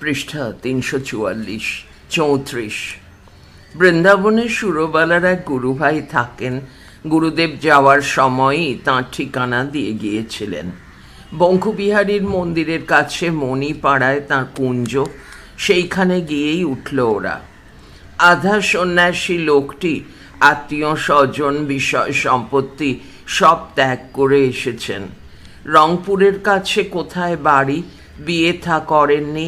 পৃষ্ঠা ৩৪৪ ৩৪। বৃন্দাবনে সুরবালার এক গুরুভাই থাকেন। গুরুদেব যাওয়ার সময়ই তাঁর ঠিকানা দিয়ে গিয়েছিলেন। বঙ্কুবিহারীর মন্দিরের কাছে মণিপাড়ায় তাঁর কুঞ্জ, সেইখানে গিয়েই উঠল ওরা। আধা সন্ন্যাসী লোকটি আত্মীয় স্বজন বিষয় সম্পত্তি সব ত্যাগ করে এসেছেন। রংপুরের কাছে কোথায় বাড়ি, বিয়ে থা করেননি,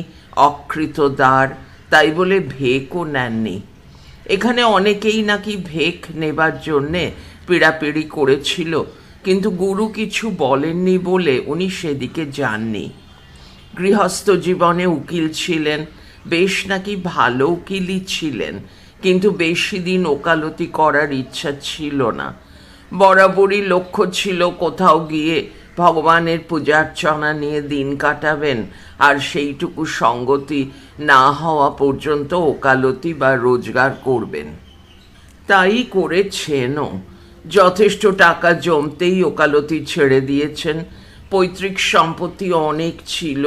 অকৃত দ্বার, তাই বলে ভেকও নেননি। এখানে অনেকেই নাকি ভেক নেবার জন্যে পীড়াপিড়ি করেছিল, কিন্তু গুরু কিছু বলেননি বলে উনি সেদিকে যাননি। গৃহস্থ জীবনে উকিল ছিলেন, বেশ নাকি ভালো উকিলই ছিলেন, কিন্তু বেশি দিন ওকালতি করার ইচ্ছা ছিল না। বরাবরই লক্ষ্য ছিল কোথাও গিয়ে ভগবানের পূজার্চনা নিয়ে দিন কাটাবেন, আর সেইটুকু সঙ্গতি না হওয়া পর্যন্ত ওকালতি বা রোজগার করবেন। তাই করেছেনও। যথেষ্ট টাকা জমতেই ওকালতি ছেড়ে দিয়েছেন। পৈতৃক সম্পত্তি অনেক ছিল,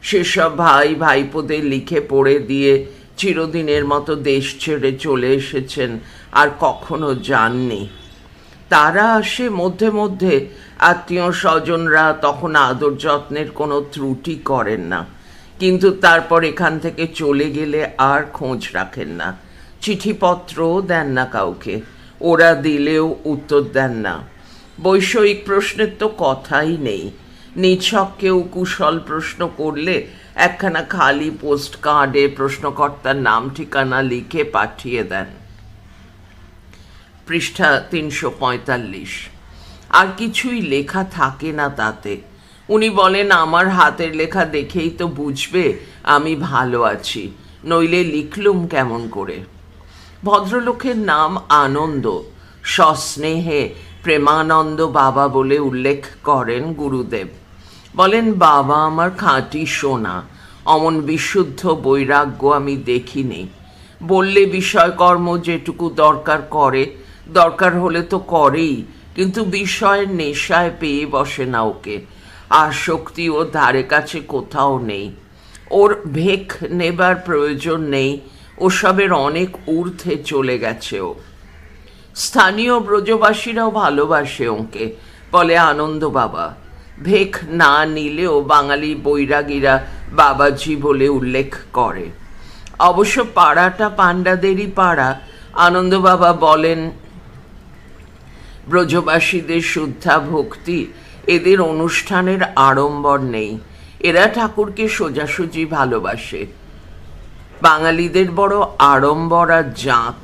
সেসব ভাই ভাইপোদের লিখে পড়ে দিয়ে চিরদিনের মতো দেশ ছেড়ে চলে এসেছেন, আর কখনো যাননি। তারা আসে মধ্যে মধ্যে, আত্মীয় স্বজনরা তখন আদর যত্নের কোনো ত্রুটি করেন না, কিন্তু তারপর এখান থেকে চলে গেলে আর খোঁজ রাখেন না, চিঠিপত্রও দেন না কাউকে, ওরা দিলেও উত্তর দেন না। বৈষয়িক প্রশ্নের তো কথাই নেই। নিছক কেউ কুশল প্রশ্ন করলে একখানা খালি পোস্ট কার্ডে প্রশ্নকর্তার নাম ঠিকানা লিখে পাঠিয়ে দেন। পৃষ্ঠা ৩৪৫। আর কিছুই লেখা থাকে না তাতে। উনি বলেন, আমার হাতের লেখা দেখেই তো বুঝবে আমি ভালো আছি, নইলে লিখলুম কেমন করে। ভদ্রলোকের নাম আনন্দ, সস্নেহে প্রেমানন্দ বাবা বলে উল্লেখ করেন গুরুদেব। বলেন, বাবা আমার খাঁটি সোনা, অমন বিশুদ্ধ বৈরাগ্য আমি দেখিনি। বললে বিষয়কর্ম যেটুকু দরকার করে, দরকার হলে তো করেই, কিন্তু বিষয়ের নেশায় পেয়ে বসে না ওকে। আসক্তি ওর ধারে কাছে কোথাও নেই। ওর ভেক নেবার প্রয়োজন নেই, ওসবের অনেক ঊর্ধ্বে চলে গেছে ও। স্থানীয় ব্রজবাসীরাও ভালোবাসে ওকে, বলে আনন্দ বাবা। ভেক না নিলেও বাঙালি বৈরাগীরা বাবাজি বলে উল্লেখ করে। অবশ্য পাড়াটা পাণ্ডাদেরই পাড়া। আনন্দ বাবা বলেন, ব্রজবাসীদের শুদ্ধা ভক্তি, এদের অনুষ্ঠানের আড়ম্বর নেই, এরা ঠাকুরকে সোজাসুজি ভালোবাসে। বাঙালিদের বড় আড়ম্বর আর জাঁক।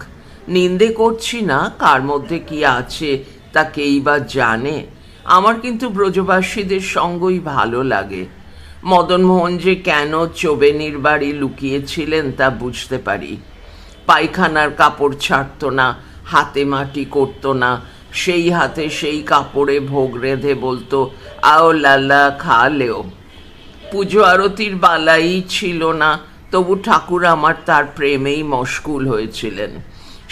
নিন্দে করছি না, কার মধ্যে কি আছে তা কেই বা জানে। আমার কিন্তু ব্রজবাসীদের সঙ্গই ভালো লাগে। মদনমোহন যে কেন চোবেনির বাড়ি লুকিয়েছিলেন তা বুঝতে পারি। পায়খানার কাপড় ছাড়ত না, হাতে মাটি করত না, সেই হাতে সেই কাপড়ে ভোগ রেঁধে বলতো, আও লালা খা লেও। পুজো আরতির বালাই ছিল না, তবু ঠাকুর আমার তার প্রেমেই মশগুল হয়েছিলেন।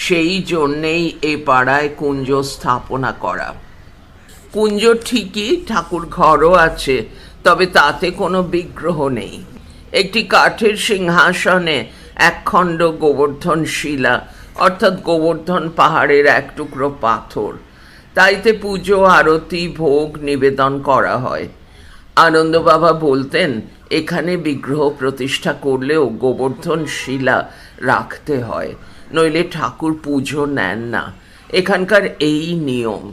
সেই জন্যেই এ পাড়ায় কুঞ্জ স্থাপনা করা। কুঞ্জ ঠিকই, ঠাকুর ঘরও আছে, তবে তাতে কোনো বিগ্রহ নেই। একটি কাঠের সিংহাসনে একখণ্ড গোবর্ধন শিলা, অর্থাৎ গোবর্ধন পাহাড়ের এক টুকরো পাথর, তাইতে পুজো আরতি ভোগ নিবেদন করা হয়। আনন্দ বাবা বলতেন, এখানে বিগ্রহ প্রতিষ্ঠা করলেও গোবর্ধন শিলা রাখতে হয়, নইলে ঠাকুর পুজো নেন না। এখানকার এই নিয়ম।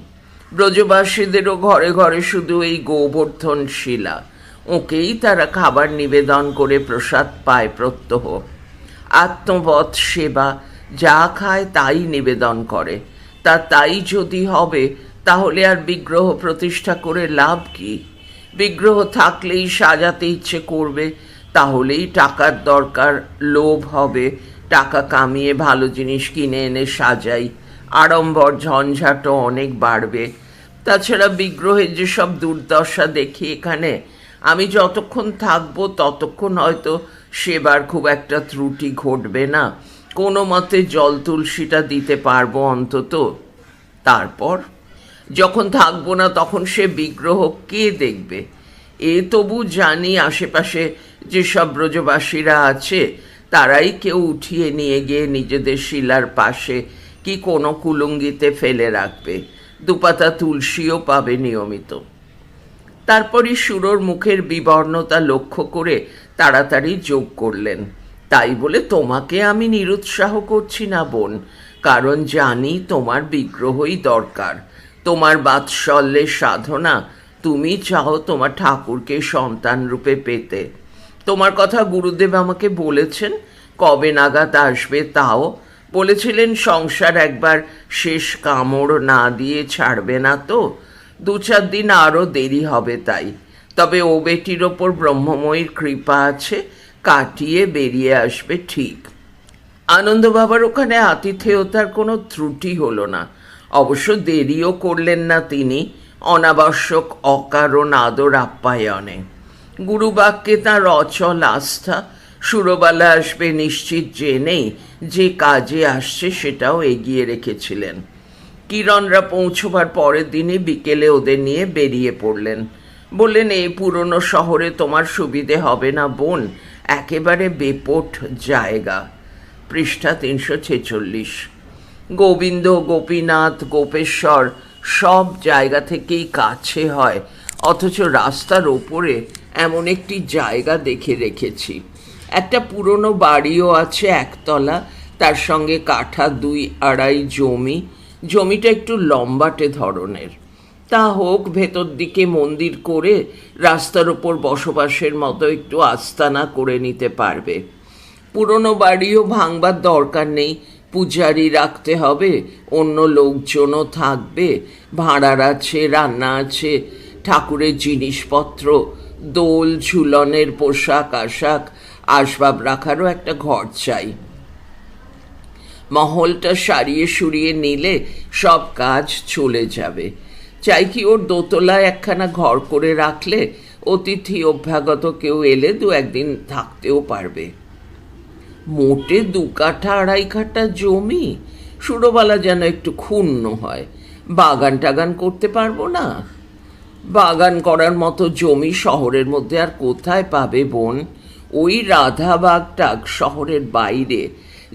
ব্রজবাসীদেরও ঘরে ঘরে শুধু এই গোবর্ধন শিলা, ওকেই তারা খাবার নিবেদন করে প্রসাদ পায় প্রত্যহ। আত্মবৎ সেবা, যা খায় তাই নিবেদন করে। তাই যদি হবে, তাহলে আর বিগ্রহ প্রতিষ্ঠা করে লাভ কি? বিগ্রহ থাকলেই সাজাতে ইচ্ছে করবে, তাহলেই টাকার দরকার, লোভ হবে, টাকা কামিয়ে ভালো জিনিস কিনে এনে সাজাই, আড়ম্বর ঝঞ্ঝাটও অনেক বাড়বে। তাছাড়া বিগ্রহের যেসব দুর্দশা দেখি এখানে, আমি যতক্ষণ থাকবো ততক্ষণ হয়তো সেবার খুব একটা ত্রুটি ঘটবে না, কোনো মতে জল তুলসীটা দিতে পারবো অন্তত। তারপর যখন থাকবো না তখন সে বিগ্রহ কে দেখবে? এ তবু জানি আশেপাশে যেসব ব্রজবাসীরা আছে তারাই কেউ উঠিয়ে নিয়ে গিয়ে নিজেদের শিলার পাশে কি কোনো কুলুঙ্গিতে ফেলে রাখবে, দুপাতা তুলসীও পাবে নিয়মিত। তারপরই সুরোর মুখের বিবর্ণতা লক্ষ্য করে তাড়াতাড়ি যোগ করলেন, তাই বলে তোমাকে আমি নিরুৎসাহ করছি না বোন, কারণ জানি তোমার বিগ্রহই দরকার, তোমার বাৎসল্যের সাধনা, তুমি চাও তোমার ঠাকুরকে সন্তান রূপে পেতে। তোমার কথা গুরুদেব আমাকে বলেছেন, কবে নাগাদ আসবে তাও বলেছিলেন, সংসার একবার শেষ কামড় না দিয়ে ছাড়বে না তো, 2-4 দিন আরও দেরি হবে তাই। তবে ও বেটির ওপর ব্রহ্মময়ীর কৃপা আছে, কাটিয়ে বেরিয়ে আসবে ঠিক। আনন্দ বাবার ওখানে আতিথেয়তার কোনো ত্রুটি হলো না, অবশ্য দেরিও করলেন না তিনি অনাবশ্যক অকারণ আদর আপ্যায়নে। গুরুবাক্যে তাঁর অচল আস্থা, সুরবালা আসবে নিশ্চিত জেনেই যে কাজে আসছে সেটাও এগিয়ে রেখেছিলেন। কিরণরা পৌঁছবার পরের দিনই বিকেলে ওদের নিয়ে বেরিয়ে পড়লেন। বললেন, এই পুরনো শহরে তোমার সুবিধে হবে না বোন, একেবারে বেপোট জায়গা। পৃষ্ঠা 346। গোবিন্দ, গোপীনাথ, গোপেশ্বর সব জায়গা থেকেই কাছে হয়, অথচ রাস্তার ওপরে এমন একটি জায়গা দেখে রেখেছি। একটা পুরনো বাড়িও আছে একতলা, তার সঙ্গে কাঠা 2-2.5 জমি। জমিটা একটু লম্বাটে ধরনের। তা হোক, ভেতর দিকে মন্দির করে রাস্তার ওপর বসবাসের মতো একটু আস্তানা করে নিতে পারবে। পুরনো বাড়িও ভাঙবার দরকার নেই, পূজারি রাখতে হবে, অন্য লোকজনও থাকবে, ভাড়ার আছে, রান্না আছে, ঠাকুরের জিনিসপত্র, দোল ঝুলনের পোশাক আশাক, আসবাব রাখারও একটা ঘর চাই। মহলটা সারিয়ে সুরিয়ে নিলে সব কাজ চলে যাবে। চাই কি ওর দোতলায় একখানা ঘর করে রাখলে অতিথি অভ্যাগত কেউ এলে 2-1 দিন থাকতেও পারবে। মোটে 2 কাঠা 2.5 কাঠা জমি? সুরবালা যেন একটু ক্ষুণ্ণ হয়। বাগান টাগান করতে পারবো না? বাগান করার মতো জমি শহরের মধ্যে আর কোথায় পাবে বোন? ওই রাধাবাগটা শহরের বাইরে,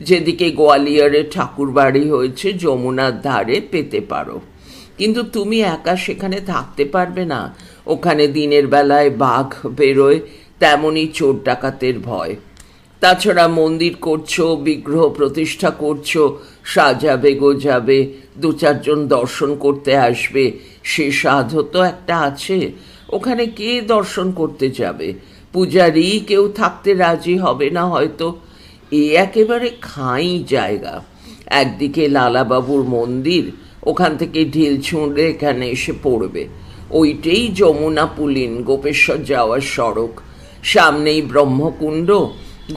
যেদিকে গোয়ালিয়রে ঠাকুর বাড়ি হয়েছে যমুনার ধারে, পেতে পারো। কিন্তু তুমি একা সেখানে থাকতে পারবে না। ওখানে দিনের বেলায় বাঘ বেরোয়, তেমনই চোর ডাকাতের ভয়। তাছাড়া মন্দির করছো, বিগ্রহ প্রতিষ্ঠা করছো, সাজাবে গোজাবে, 2-4 জন দর্শন করতে আসবে, সে সাধ তো একটা আছে। ওখানে কে দর্শন করতে যাবে? পূজারি কেউ থাকতে রাজি হবে না হয়তো। একেবারে খাঁই জায়গা। একদিকে লালাবাবুর মন্দির, ওখান থেকে ঢিল ছুঁড়ে এখানে এসে পড়বে। ওইটাই যমুনা পুলিন গোপেশ্বর যাওয়ার সড়ক। সামনেই ব্রহ্মকুণ্ড,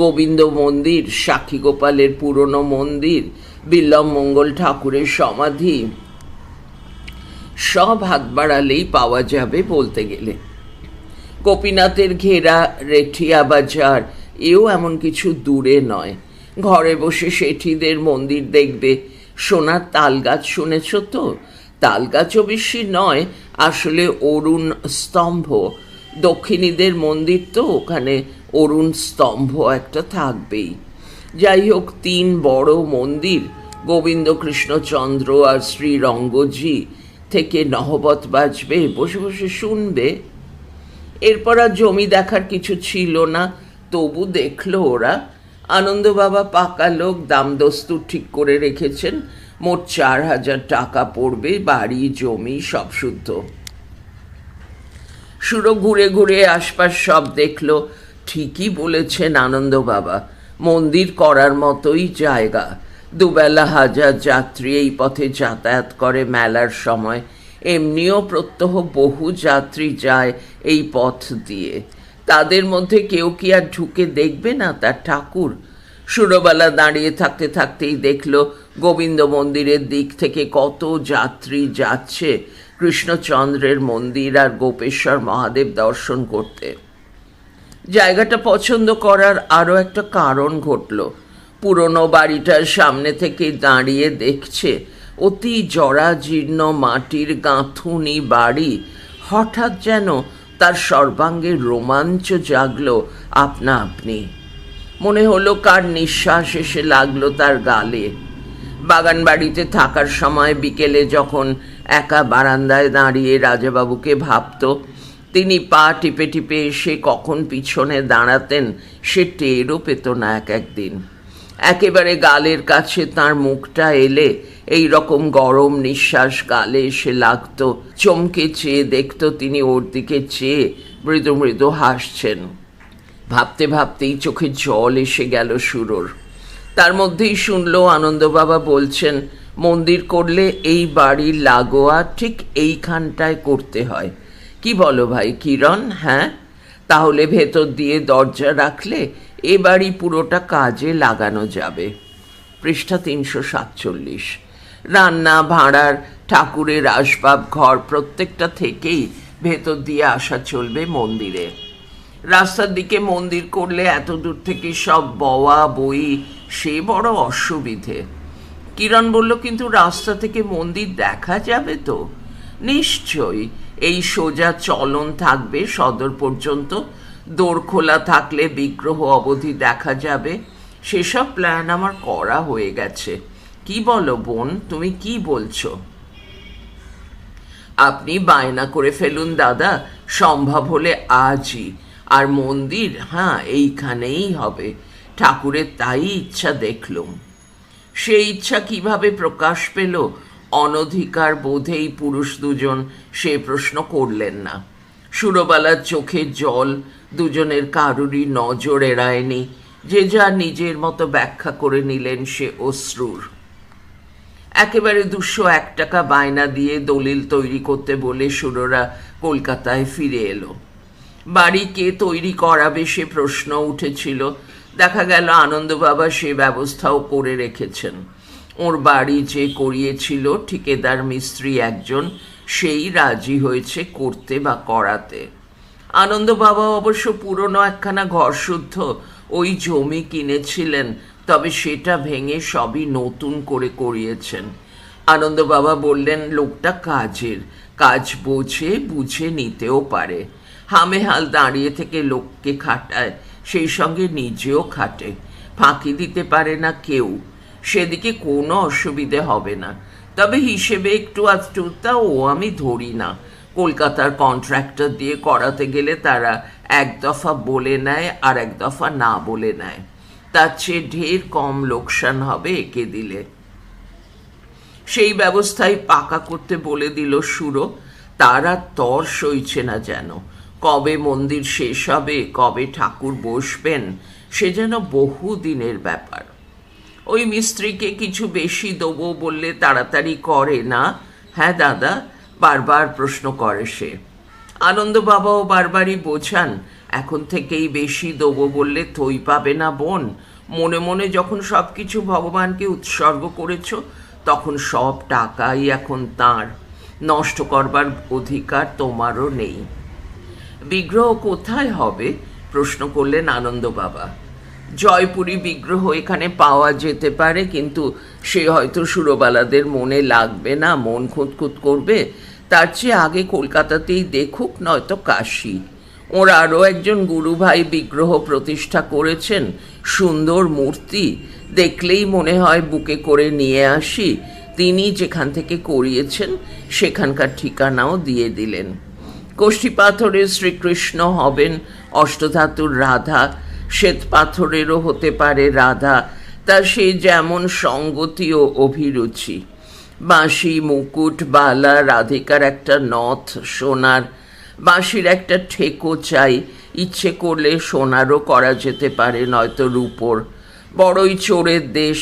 গোবিন্দ মন্দির, সাক্ষী গোপালের পুরনো মন্দির, বিল্লম মঙ্গল ঠাকুরের সমাধি, সব হাত বাড়ালেই পাওয়া যাবে বলতে গেলে। গোপীনাথের ঘেরা রেঠিয়া বাজার, এও এমন কিছু দূরে নয়। ঘরে বসে শেঠিদের মন্দির দেখবে। সোনার তাল গাছ শুনেছ তো? তাল গাছও বেশি নয়, আসলে অরুণ স্তম্ভ। দক্ষিণীদের মন্দির তো, ওখানে অরুণ স্তম্ভ একটা থাকবেই। যাই হোক, 3 বড় মন্দির, গোবিন্দ কৃষ্ণচন্দ্র আর শ্রীরঙ্গজি থেকে নহবত বাজবে, বসে বসে শুনবে। এরপর আর জমি দেখার কিছু ছিল না, তবু দেখলো ওরা। আনন্দ বাবা পাকা লোক, দাম দস্তুর ঠিক করে রেখেছেন। মোট 4,000 টাকা পড়বে, বাড়ি জমি সব শুদ্ধ। সুরো ঘুরে ঘুরে আশপাশ সব দেখলো। ঠিকই বলেছেন আনন্দ বাবা, মন্দির করার মতোই জায়গা। 2 বেলা 1000 যাত্রী এই পথে যাতায়াত করে মেলার সময়। এমনিও প্রত্যহ বহু যাত্রী যায় এই পথ দিয়ে। তাদের মধ্যে কেউ কি আর ঢুকে দেখবে না তার ঠাকুর? সুরবালা দাঁড়িয়ে থাকতে থাকতেই দেখল গোবিন্দ মন্দিরের দিক থেকে কত যাত্রী যাচ্ছে কৃষ্ণচন্দ্রের মন্দির আর গোপেশ্বর মহাদেব দর্শন করতে। জায়গাটা পছন্দ করার আরও একটা কারণ ঘটল। পুরনো বাড়িটার সামনে থেকে দাঁড়িয়ে দেখছে অতি জরাজীর্ণ মাটির গাঁথুনি বাড়ি হঠাৎ যেন তার সর্বাঙ্গে রোমাঞ্চ জাগলো আপনা আপনি। মনে হলো কার নিঃশ্বাস এসে লাগলো তার গালে। বাগান বাড়িতে থাকার সময় বিকেলে যখন একা বারান্দায় দাঁড়িয়ে রাজাবাবুকে ভাবত, তিনি পা টিপে টিপে এসে কখন পিছনে দাঁড়াতেন সে টেরও পেত না। একদিন একেবারে গালের কাছে তার মুখটা এলে এই রকম গরম নিঃশ্বাস গালে এসে লাগতো। চমকে চেয়ে দেখত তিনি ওর দিকে চেয়ে মৃদু মৃদু হাসছেন। ভাবতে ভাবতেই চোখে জল এসে গেল সুরোর। তার মধ্যেই শুনল আনন্দবাবা বলছেন, মন্দির করলে এই বাড়ির লাগোয়া ঠিক এইখানটায় করতে হয়। কি বলো ভাই কিরণ? হ্যাঁ, তাহলে ভেতর দিয়ে দরজা রাখলে এ বাড়ি পুরোটা কাজে লাগানো যাবে। পৃষ্ঠা 347। রান্না, ভাঁড়ার, ঠাকুরের আসবাব ঘর প্রত্যেকটা থেকেই ভেতর দিয়ে আসা চলবে মন্দিরে। রাস্তার দিকে মন্দির করলে এত দূর থেকে সব বওয়া বই সে বড় অসুবিধে। কিরণ বলল, কিন্তু রাস্তা থেকে মন্দির দেখা যাবে তো? নিশ্চয়ই, এই সোজা চলন থাকবে সদর পর্যন্ত, দোর খোলা থাকলে বিগ্রহ অবধি দেখা যাবে। সেসব প্ল্যান আমার করা হয়ে গেছে। কি বলো বোন, তুমি কি বলছো? আপনি বায়না করে ফেলুন দাদা, সম্ভব হলে আজই। আর মন্দির, হ্যাঁ, এইখানেই হবে। ঠাকুরের তাই ইচ্ছা দেখলুম। সেই ইচ্ছা কিভাবে প্রকাশ পেল অনধিকার বোধেই পুরুষ দুজন সে প্রশ্ন করলেন না। সুরবালার চোখে জল, দুজনের কারুরই নজর এড়ায়নি। যে যা নিজের মতো ব্যাখ্যা করে নিলেন সে অশ্রুর। একেবারে 201 টাকা বায়না দিয়ে দলিল তৈরি করতে বলে সুররা কলকাতায় ফিরে এলো। বাড়ি কে তৈরি করাবে সে প্রশ্ন উঠেছিল। দেখা গেল আনন্দবাবা সে ব্যবস্থাও করে রেখেছেন। ওর বাড়ি যে করিয়েছিল ঠিকাদার মিস্ত্রি একজন, সেই রাজি হয়েছে করতে বা করাতে। আনন্দবাবা অবশ্য পুরনো একখানা ঘরশুদ্ধ ওই জমি কিনেছিলেন, তবে সেটা ভেঙে সবই নতুন করে করিয়েছেন। আনন্দবাবা বললেন, লোকটা কাজের, কাজ বোঝে, বুঝে নিতেও পারে। হামেহাল দাঁড়িয়ে থেকে লোককে খাটায়, সেই সঙ্গে নিজেও খাটে, ফাঁকি দিতে পারে না কেউ। সেদিকে কোনো অসুবিধে হবে না। তবে হিসেবে একটু আধটুটা ও আমি ধরি না। কলকাতার কন্ট্রাক্টর দিয়ে করাতে গেলে তারা এক দফা বলে নেয় আর এক দফা না বলে নেয়। তার চেয়ে ঢের কম লোকসান হবে একে দিলে। সেই ব্যবস্থায় পাকা করতে বলে দিল সুরো। তারা তর সইছে না যেন। কবে মন্দির শেষ হবে, কবে ঠাকুর বসবেন, সে যেন বহু দিনের ব্যাপার। ওই মিস্ত্রিকে কিছু বেশি দেবো বললে তাড়াতাড়ি করে না? হ্যাঁ দাদা, বারবার প্রশ্ন করে সে। আনন্দবাবাও বারবারই বোঝান, এখন থেকেই বেশি দেবো বললে থই পাবে না বোন। মনে মনে যখন সব কিছু ভগবানকে উৎসর্গ করেছ, তখন সব টাকাই এখন তাঁর। নষ্ট করবার অধিকার তোমারও নেই। বিগ্রহ কোথায় হবে প্রশ্ন করলেন আনন্দবাবা। জয়পুরী বিগ্রহ এখানে পাওয়া যেতে পারে, কিন্তু সে হয়তো সুরবালাদের মনে লাগবে না, মন খুঁতখুত করবে। তার চেয়ে আগে কলকাতাতেই দেখুক, নয়তো কাশী। ওর আরও একজন গুরুভাই বিগ্রহ প্রতিষ্ঠা করেছেন, সুন্দর মূর্তি, দেখলেই মনে হয় বুকে করে নিয়ে আসি। তিনি যেখান থেকে করিয়েছেন সেখানকার ঠিকানাও দিয়ে দিলেন। কোষ্ঠী পাথরের শ্রীকৃষ্ণ হবেন, অষ্টধাতুর রাধা, শ্বেত পাথরেরও হতে পারে রাধা। তা সে যেমন সঙ্গতি ও অভিরুচি। বাঁশি, মুকুট, বালা, রাধিকার একটা নথ সোনার, বাঁশির একটা ঠেকো চাই। ইচ্ছে করলে সোনারও করা যেতে পারে, নয়তো রূপোর। বড়ই চোরের দেশ।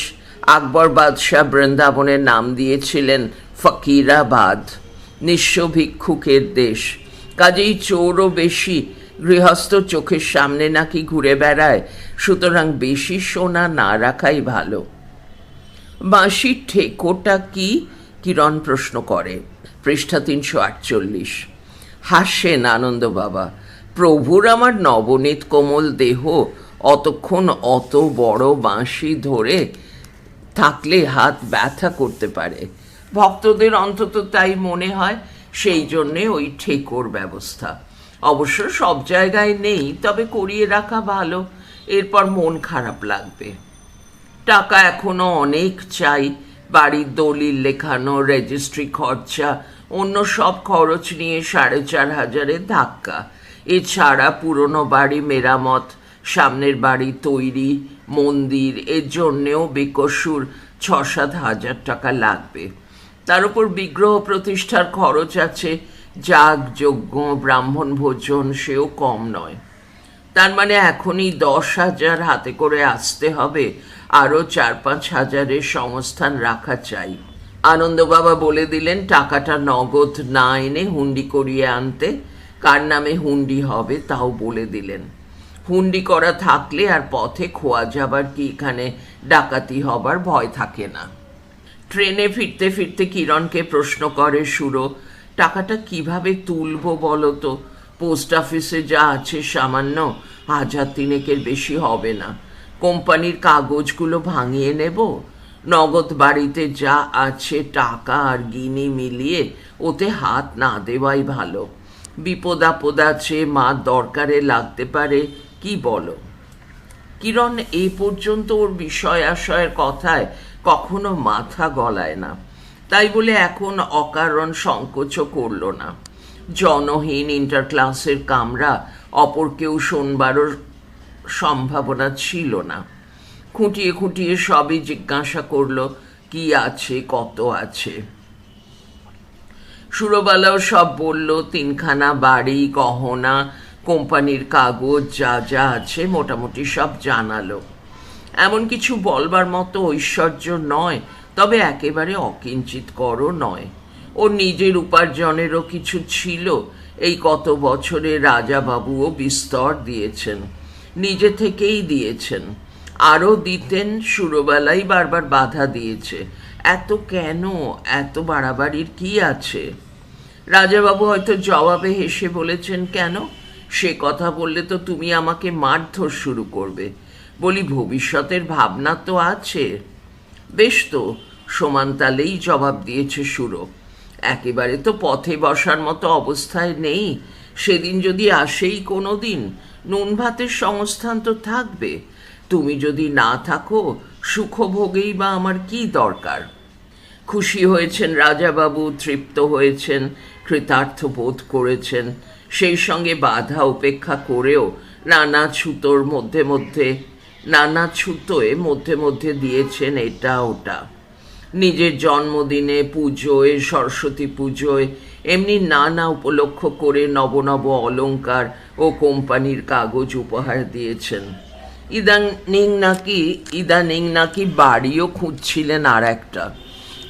আকবর বাদশাহ বৃন্দাবনের নাম দিয়েছিলেন ফকিরাবাদ, নিঃস্ব ভিক্ষুকের দেশ। কাজেই চোরও বেশি, গৃহস্থ চোখের সামনে নাকি ঘুরে বেড়ায়, সুতরাং বেশি সোনা না রাখাই ভালো। বাঁশির ঠেকোটা কি? কিরণ প্রশ্ন করে। পৃষ্ঠা 348। হাসেন আনন্দবাবা। প্রভুর আমার নবনীত কোমল দেহ অতক্ষণ অত বড় বাঁশি ধরে থাকলে হাত ব্যথা করতে পারে। ভক্তদের অন্তত তাই মনে হয়, সেই জন্যে ওই ঠেকোর ব্যবস্থা। অবশ্য সব জায়গায় নেই, তবে করিয়ে রাখা ভালো, এরপর মন খারাপ লাগবে। টাকা এখনো অনেক চাই, বাড়ির দলিল লেখানো, রেজিস্ট্রি খরচা, অন্য সব খরচ নিয়ে 4,500 ধাক্কা। এছাড়া পুরনো বাড়ি মেরামত, সামনের বাড়ি তৈরি, মন্দির, এর জন্যেও বেকসুর 6-7 হাজার টাকা লাগবে। তার উপর বিগ্রহ প্রতিষ্ঠার খরচ আছে, যাগ যজ্ঞ ব্রাহ্মণ ভোজন, সেও কম নয়। তার মানে এখনই 10,000 হাতে করে আসতে হবে, আরও 4-5 হাজারের সংস্থান রাখা চাই। আনন্দবাবা বলে দিলেন টাকাটা নগদ না এনে হুন্ডি করিয়ে আনতে। কার নামে হুন্ডি হবে তাও বলে দিলেন। হুন্ডি করা থাকলে আর পথে খোয়া যাবার কি এখানে ডাকাতি হবার ভয় থাকে না। ট্রেনে ফিরতে ফিরতে কিরণকে প্রশ্ন করে সুরো, টাকাটা কিভাবে তুলবো বলো তো? পোস্ট অফিসে যা আছে সামান্য 1,000-3 বেশি হবে না। কোম্পানির কাগজগুলো ভাঙিয়ে নেব, নগদ বাড়িতে যা আছে টাকা আর গিনি মিলিয়ে ওতে হাত না দেওয়াই ভালো। বিপদ আপদ আছে, মা দরকারে লাগতে পারে, কি বলো? কিরণ এই পর্যন্ত ওর বিষয় আশয়ের কথায় কখনো মাথা গলায় না, তাই বলে এখন অকারণ সংকোচও করল না। জনহীন ইন্টার ক্লাসের কামরা, অপর কেউ শোনবারও সম্ভাবনা ছিল না। খুঁটিয়ে খুঁটিয়ে সবই জিজ্ঞাসা করল, কি আছে, কত আছে। সুরবালাও সব বলল, 3খানা বাড়ি, গহনা, কোম্পানির কাগজ, যা যা আছে মোটামুটি সব জানালো। এমন কিছু বলবার মতো ঐশ্বর্য নয়, তবে একেবারে অকিঞ্চিৎকরও নয়। ওর নিজের উপার্জনেরও কিছু ছিল, এই কত বছরে রাজাবাবুও বিস্তর দিয়েছেন, নিজে থেকেই দিয়েছেন, আরও দিতেন। সুরবেলাই বারবার বাধা দিয়েছে, এত কেন, এত বাড়াবাড়ির কি আছে? রাজাবাবু হয়তো জবাবে হেসে বলেছেন, কেন? সে কথা বললে তো তুমি আমাকে মারধর শুরু করবে। বলি, ভবিষ্যতের ভাবনা তো আছে। বেশ তো, সমান তালেই জবাব দিয়েছে সুরো। একেবারে তো পথে বসার মতো অবস্থায় নেই। সেদিন যদি আসেই কোনো দিন, নুন ভাতের সংস্থান তো থাকবে। তুমি যদি না থাকো, সুখভোগেই বা আমার কি দরকার? খুশি হয়েছেন রাজাবাবু, তৃপ্ত হয়েছেন, কৃতার্থ বোধ করেছেন। সেই সঙ্গে বাধা উপেক্ষা করেও নানা ছুতোয় মধ্যে মধ্যে দিয়েছেন এটা ওটা। নিজের জন্মদিনে, পুজোয়, সরস্বতী পুজোয়, এমনি নানা উপলক্ষ করে নব নব অলংকার ও কোম্পানির কাগজ উপহার দিয়েছেন। ইদানিং নাকি বাড়িও খুঁজছিলেন আর একটা।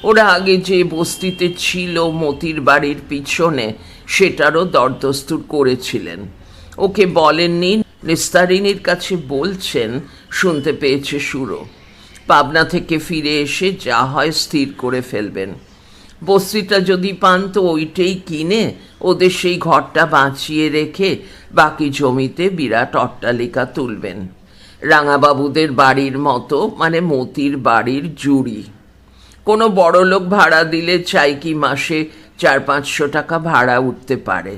ওরা আগে যে বস্তিতে ছিল মতির বাড়ির পিছনে, সেটারও দরদস্তুর করেছিলেন। ওকে বলেননি, নিস্তারিণীর কাছে বলছেন, শুনতে পেয়েছে সুরো। পাবনা থেকে ফিরে এসে যা হয় স্থির করে ফেলবেন। বস্তিটা যদি পান তো ওইটাই কিনে ওদের সেই ঘরটা বাঁচিয়ে রেখে বাকি জমিতে বিরাট অট্টালিকা তুলবেন। রাঙাবাবুদের বাড়ির মতো, মানে মতির বাড়ির জুড়ি। কোনো বড় লোক ভাড়া দিলে চাই কি মাসে 400-500 টাকা ভাড়া উঠতে পারে।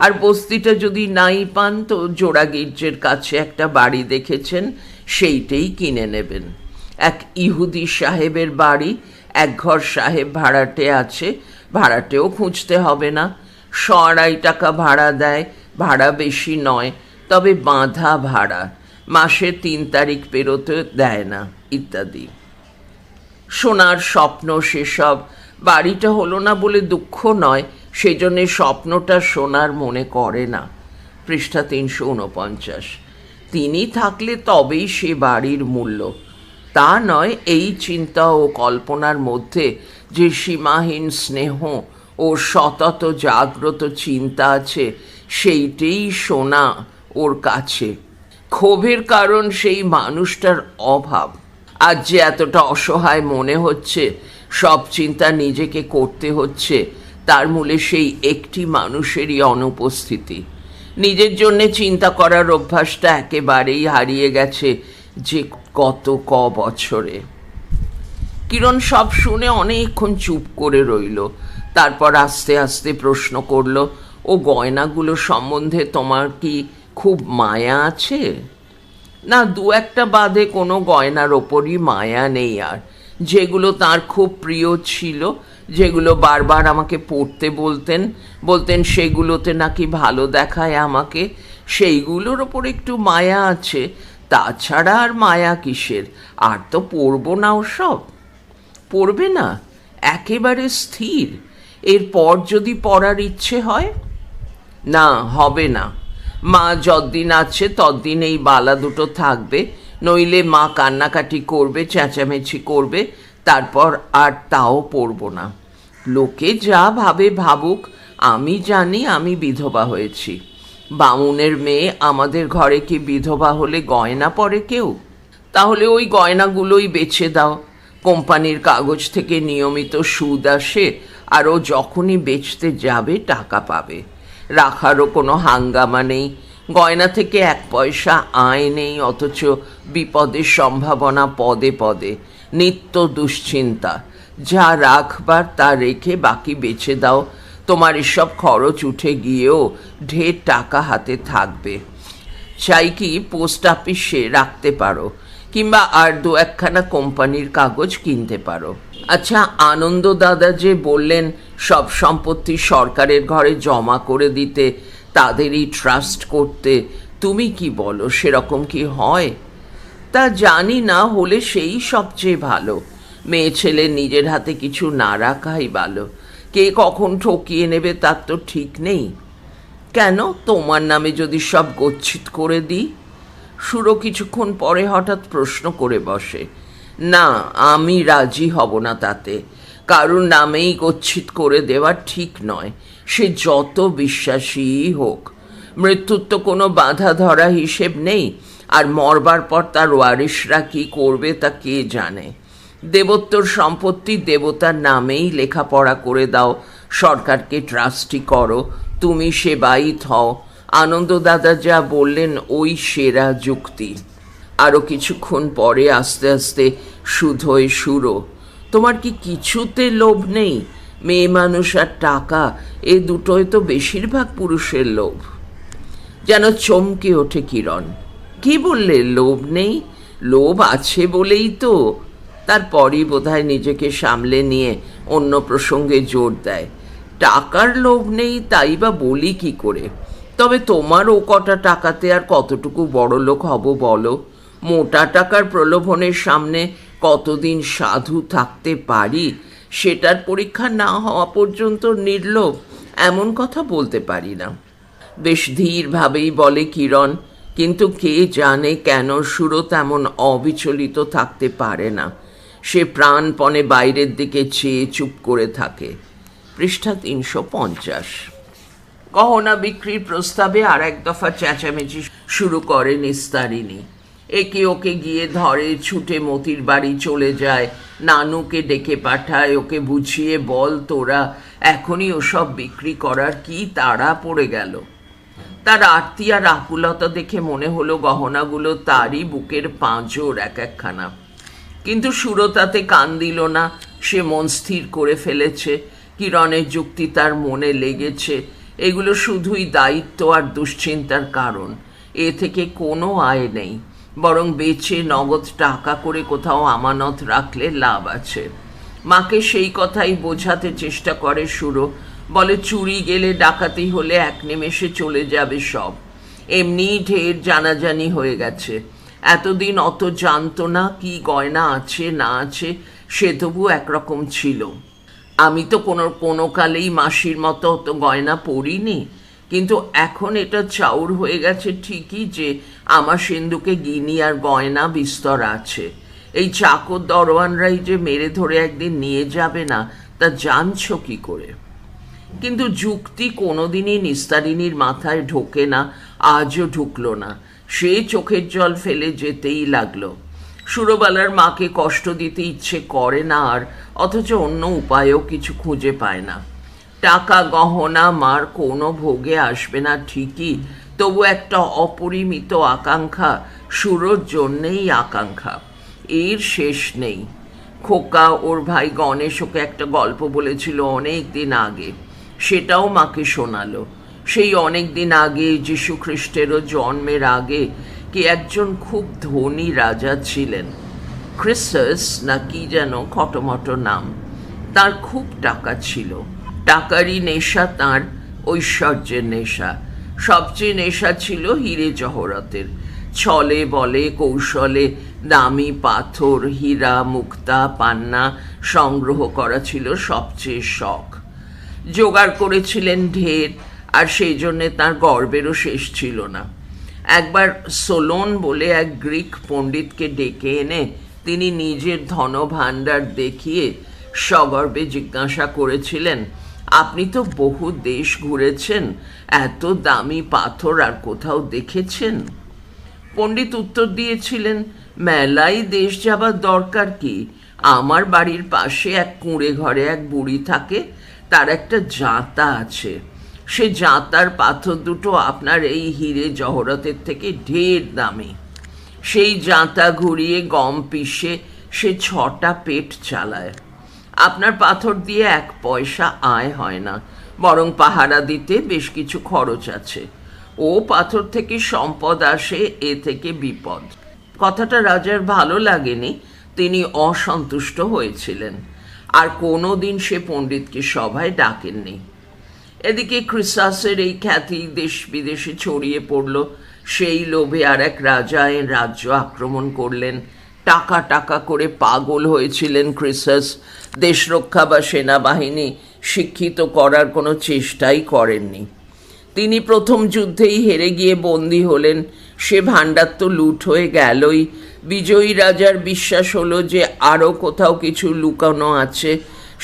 আর বস্তিটা যদি নাই পান তো জোড়া গির্জের কাছে একটা বাড়ি দেখেছেন, সেইটাই কিনে নেবেন। এক ইহুদি সাহেবের বাড়ি, 1 ঘর সাহেব ভাড়াটে আছে, ভাড়াটেও খুঁজতে হবে না। 100-250 টাকা ভাড়া দেয়, ভাড়া বেশি নয়, তবে বাঁধা ভাড়া, মাসে 3 তারিখ পেরোতে দেয় না, ইত্যাদি। সোনার স্বপ্ন সেসব। বাড়িটা হলো না বলে দুঃখ নয়, সেজন্যে স্বপ্নটা সোনার মনে করে না। পৃষ্ঠা 349। তিনি থাকলে তবেই সে বাড়ির মূল্য। তা নয়, এই চিন্তা ও কল্পনার মধ্যে যে সীমাহীন স্নেহ ও সতত জাগ্রত চিন্তা আছে, সেইটেই সোনা ওর কাছে। ক্ষোভের কারণ সেই মানুষটার অভাব। আজ যে এতটা অসহায় মনে হচ্ছে, সব চিন্তা নিজেকে করতে হচ্ছে, তার মূলে সেই একটি মানুষেরই অনুপস্থিতি। নিজের জন্যে চিন্তা করার অভ্যাসটা একেবারেই হারিয়ে গেছে যে কত বছরে। কিরণ সব শুনে অনেকক্ষণ চুপ করে রইল। তারপর আস্তে আস্তে প্রশ্ন করল, ও গয়নাগুলো সম্বন্ধে তোমার কি খুব মায়া আছে? না, দু একটা বাদে কোনো গয়নার ওপরই মায়া নেই আর। যেগুলো তার খুব প্রিয় ছিল, যেগুলো বারবার আমাকে পড়তে বলতেন বলতেন সেগুলোতে নাকি ভালো দেখায় আমাকে, সেইগুলোর ওপর একটু মায়া আছে। তাছাড়া আর মায়া কিসের? আর তো পড়বো না ওসব। পড়বে না? একেবারে স্থির? এরপর যদি পড়ার ইচ্ছে হয়? না, হবে না। মা যতদিন আছে ততদিন এই বালা দুটো থাকবে, নইলে মা কান্নাকাটি করবে, চেঁচামেচি করবে, তারপর আর তাও পড়ব না। লোকে যা ভাবে ভাবুক, আমি জানি আমি বিধবা হয়েছি। বামুনের মেয়ে আমাদের ঘরে কি বিধবা হলে গয়না পরে কেউ? তাহলে ওই গয়নাগুলোই বেচে দাও। কোম্পানির কাগজ থেকে নিয়মিত সুদ আসে, আর ও যখনই বেচতে যাবে টাকা পাবে। রাখারও কোনো হাঙ্গামা নেই, গয়না থেকে এক পয়সা আয় নেই, অথচ বিপদের সম্ভাবনা পদে পদে, নিত্য দুশ্চিন্তা। যা রাখবার তা রেখে বাকি বেচে দাও, তোমার এসব খরচ উঠে গিয়েও ঢের টাকা হাতে থাকবে। চাই কি পোস্ট অফিসে রাখতে পারো, কিংবা আর দু একখানা কোম্পানির কাগজ কিনতে পারো। আচ্ছা, আনন্দ দাদা যে বললেন সব সম্পত্তি সরকারের ঘরে জমা করে দিতে, তাদেরই ট্রাস্ট করতে, তুমি কি বলো, সেরকম কি হয়? তা জানি না, হলে সেই সবচেয়ে ভালো। মেয়ে ছেলে নিজের হাতে কিছু না রাখাই ভালো। কে কখন ঠকিয়ে নেবে তার তো ঠিক নেই। কেন, তোমার নামে যদি সব গচ্ছিত করে দিই? সুরো কিছুক্ষণ পরে হঠাৎ প্রশ্ন করে বসে। না, আমি রাজি হব না তাতে। কারুর নামেই গচ্ছিত করে দেওয়া ঠিক নয়, সে যত বিশ্বাসীই হোক। মৃত্যুর তো কোনো বাধা ধরা হিসেব নেই, আর মরবার পর তার ওয়ারিশরা কি করবে তা কে জানে। দেবত্বর সম্পত্তি দেবতার নামেই লেখাপড়া করে দাও, সরকারকে ট্রাস্টি করো, তুমি সেবায়িত হও। আনন্দ দাদা যা বললেন ওই সেরা যুক্তি। আরও কিছুক্ষণ পরে আস্তে আস্তে শুধোয় সুরো। তোমার কি কিছুতে লোভ নেই? মেয়ে মানুষ আর টাকা, এ দুটোই তো বেশিরভাগ পুরুষের লোভ। যেন চমকে ওঠে কিরণ। কি বললে, লোভ নেই? লোভ আছে বলেই তো। তারপরই বোধহয় নিজেকে সামলে নিয়ে অন্য প্রসঙ্গে জোর দেয়। টাকার লোভ নেই তাই বা বলি কি করে? তবে তোমার ও কটা টাকাতে আর কতটুকু বড় লোক হব বলো? মোটা টাকার প্রলোভনের সামনে কতদিন সাধু থাকতে পারি, সেটার পরীক্ষা না হওয়া পর্যন্ত নির্লোভ এমন কথা বলতে পারি না। বেশ ধীরভাবেই বলে কিরণ, কিন্তু কে জানে কেন সুরো তেমন অবিচলিত থাকতে পারে না। সে প্রাণপণে বাইরের দিকে চেয়ে চুপ করে থাকে। পৃষ্ঠা 350। গহনা বিক্রির প্রস্তাবে আর এক দফা চেঁচামেচি শুরু করে নিস্তারিণী। একে ওকে গিয়ে ধরে, ছুটে মতির বাড়ি চলে যায়, নানুকে ডেকে পাঠায়, ওকে বুঝিয়ে বল তোরা এখনই ওসব বিক্রি করার কি তাড়া পড়ে গেল। তার আরতি আর আকুলতা দেখে মনে হলো গহনাগুলো তারই বুকের পাঁজর এক একখানা। কিন্তু সুরো তাতে কান দিল না। সে মন স্থির করে ফেলেছে, কিরণের যুক্তি তার মনে লেগেছে। এগুলো শুধুই দায়িত্ব আর দুশ্চিন্তার কারণ। এ থেকে কোনো আয় নেই, বরং বেচে নগদ টাকা করে কোথাও আমানত রাখলে লাভ আছে। মাকে সেই কথাই বোঝাতে চেষ্টা করে সুরো। বলে চুরি গেলে ডাকাতি হলে এক নিমেষে চলে যাবে সব। এমনিই ঢের জানাজানি হয়ে গেছে। এতদিন অত জানতো না কি গয়না আছে না আছে, সে তবু একরকম ছিল। আমি তো কোনো কালেই মাসির মতো অত গয়না পরিনি, কিন্তু এখন এটা চাউর হয়ে গেছে ঠিকই যে আমার সিন্ধুকে গিনি আর গয়না বিস্তর আছে। এই চাকর দরওয়ানরাই যে মেরে ধরে একদিন নিয়ে যাবে না তা জানছো কি করে? কিন্তু যুক্তি কোনোদিনই নিস্তারিণীর মাথায় ঢোকে না, আজও ঢুকলো না। সে চোখের জল ফেলে যেতেই লাগলো। সুরবালার মাকে কষ্ট দিতে ইচ্ছে করে না আর, অথচ অন্য উপায়ও কিছু খুঁজে পায় না। টাকা গহনা মার কোনো ভোগে আসবে না ঠিকই, তবু একটা অপরিমিত আকাঙ্ক্ষা, সুরোর জন্যেই আকাঙ্ক্ষা, এর শেষ নেই। খোকা ওর ভাই গণেশ ওকে একটা গল্প বলেছিল অনেক দিন আগে, সেটাও মাকে শোনালো। সেই অনেক দিন আগে, যীশু খ্রিস্টেরও জন্মের আগে, কে একজন খুব ধনী রাজা ছিলেন। ক্রিসাস না কি যেন খটোমটো নাম। তার খুব টাকা ছিল। টাকারই নেশা তাঁর, ঐশ্বর্যের নেশা। সবচেয়ে নেশা ছিল হিরে জহরতের। ছলে বলে কৌশলে দামি পাথর, হীরা, মুক্তা, পান্না সংগ্রহ করা ছিল সবচেয়ে শখ। জোগাড় করেছিলেন ঢের, আর সেই জন্যে তাঁর গর্বেরও শেষ ছিল না। একবার সোলোন বলে এক গ্রিক পণ্ডিতকে ডেকে এনে তিনি নিজের ধনভাণ্ডার দেখিয়ে সগর্বে জিজ্ঞাসা করেছিলেন, আপনি তো বহু দেশ ঘুরেছেন, এত দামি পাথর আর কোথাও দেখেছেন? পণ্ডিত উত্তর দিয়েছিলেন, মেলাই দেশ যাবার দরকার কি? আমার বাড়ির পাশে এক কুঁড়ে ঘরে এক বুড়ি থাকে, তার একটা জাঁতা আছে। সে জাঁতার পাথর দুটো আপনার এই হিরে জহরতের থেকে ঢের দামি। সেই জাঁতা ঘুরিয়ে গম পিষে সে 6টা পেট চালায়। আপনার পাথর দিয়ে 1 পয়সা আয় হয় না, বরং পাহারা দিতে বেশ কিছু খরচ আছে। ও পাথর থেকে সম্পদ আসে, এ থেকে বিপদ। কথাটা রাজার ভালো লাগেনি, তিনি অসন্তুষ্ট হয়েছিলেন, আর কোনো দিন সে পণ্ডিতকে সভায় ডাকেননি। এদিকে ক্রিসাসের এই খ্যাতি দেশ বিদেশে ছড়িয়ে পড়ল। সেই লোভে আর এক রাজা এর রাজ্য আক্রমণ করলেন। টাকা টাকা করে পাগল হয়েছিলেন ক্রিসাস। দেশ রক্ষা বা সেনাবাহিনী শিক্ষিত করার কোনো চেষ্টাই করেননি। তিনি প্রথম যুদ্ধেই হেরে গিয়ে বন্দী হলেন। সে ভাণ্ডার তো লুট হয়ে গেলই। বিজয়ী রাজার বিশ্বাস হলো যে আরও কোথাও কিছু লুকানো আছে।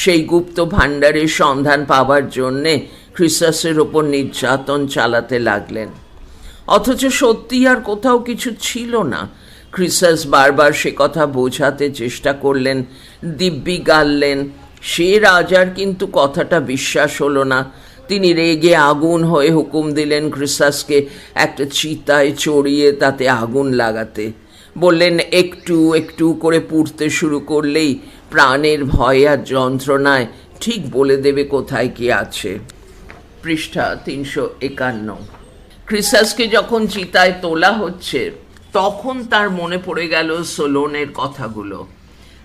সেই গুপ্ত ভাণ্ডারের সন্ধান পাবার জন্যে ক্রিসাসের ওপর নির্যাতন চালাতে লাগলেন। অথচ সত্যি আর কোথাও কিছু ছিল না। ক্রিসাস বারবার সে কথা বোঝাতে চেষ্টা করলেন, দিব্যি গাললেন। সে রাজার কিন্তু কথাটা বিশ্বাস হলো না। তিনি রেগে আগুন হয়ে হুকুম দিলেন ক্রিসাসকে একটা চিতায় চড়িয়ে তাতে আগুন লাগাতে। বললেন, একটু একটু করে পুড়তে শুরু করলেই প্রাণের ভয় আর যন্ত্রণায় ঠিক বলে দেবে কোথায় কি আছে। পৃষ্ঠা 351। ক্রিসাসকে যখন চিতায় তোলা হচ্ছে, তখন তার মনে পড়ে গেল সোলোনের কথাগুলো।